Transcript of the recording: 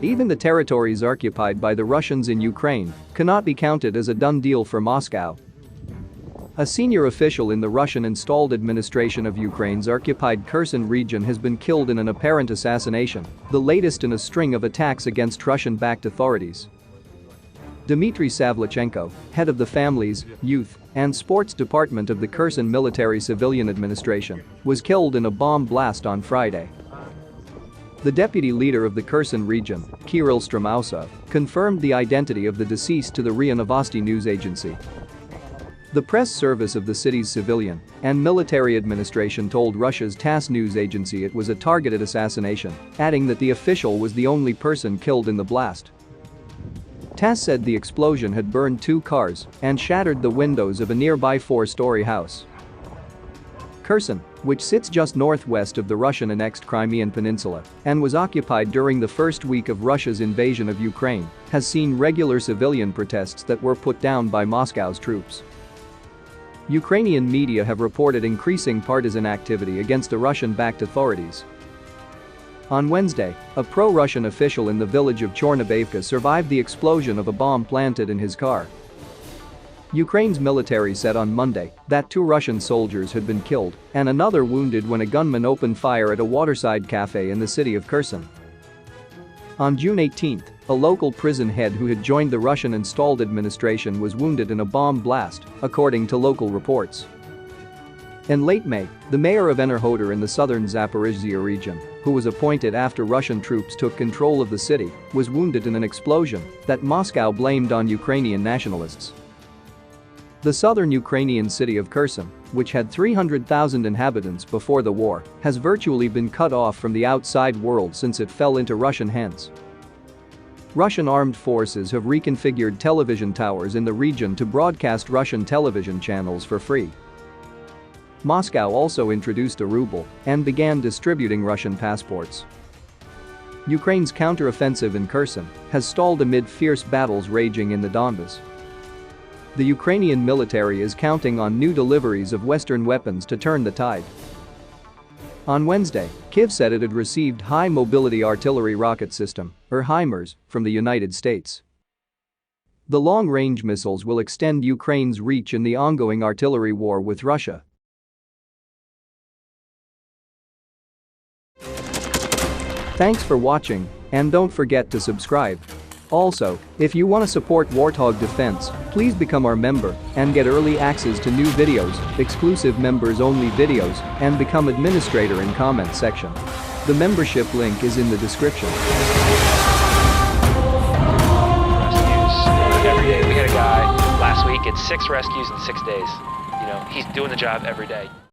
Even the territories occupied by the Russians in Ukraine cannot be counted as a done deal for Moscow. A senior official in the Russian-installed administration of Ukraine's occupied Kherson region has been killed in an apparent assassination, the latest in a string of attacks against Russian-backed authorities. Dmitry Savlichenko, head of the Families, Youth, and Sports Department of the Kherson Military Civilian Administration, was killed in a bomb blast on Friday. The deputy leader of the Kherson region, Kirill Stromausov, confirmed the identity of the deceased to the RIA Novosti news agency. The press service of the city's civilian and military administration told Russia's TASS news agency it was a targeted assassination, adding that the official was the only person killed in the blast. TASS said the explosion had burned 2 cars and shattered the windows of a nearby 4-story house. Kherson, which sits just northwest of the Russian-annexed Crimean Peninsula and was occupied during the first week of Russia's invasion of Ukraine, has seen regular civilian protests that were put down by Moscow's troops. Ukrainian media have reported increasing partisan activity against the Russian-backed authorities. On Wednesday, a pro-Russian official in the village of Chornobayevka survived the explosion of a bomb planted in his car. Ukraine's military said on Monday that 2 Russian soldiers had been killed and another wounded when a gunman opened fire at a waterside cafe in the city of Kherson. On June 18, a local prison head who had joined the Russian-installed administration was wounded in a bomb blast, according to local reports. In late May, the mayor of Enerhodar in the southern Zaporizhzhia region, who was appointed after Russian troops took control of the city, was wounded in an explosion that Moscow blamed on Ukrainian nationalists. The southern Ukrainian city of Kherson, which had 300,000 inhabitants before the war, has virtually been cut off from the outside world since it fell into Russian hands. Russian armed forces have reconfigured television towers in the region to broadcast Russian television channels for free. Moscow also introduced a ruble and began distributing Russian passports. Ukraine's counteroffensive in Kherson has stalled amid fierce battles raging in the Donbas. The Ukrainian military is counting on new deliveries of Western weapons to turn the tide. On Wednesday, Kyiv said it had received High-Mobility Artillery Rocket System, or HIMARS, from the United States. The long-range missiles will extend Ukraine's reach in the ongoing artillery war with Russia. Thanks for watching, and don't forget to subscribe. Also, if you want to support Warthog Defense, please become our member and get early access to new videos, exclusive members-only videos, and become administrator in comment section. The membership link is in the description. Rescues every day. We had a guy last week at 6 rescues in 6 days. He's doing the job every day.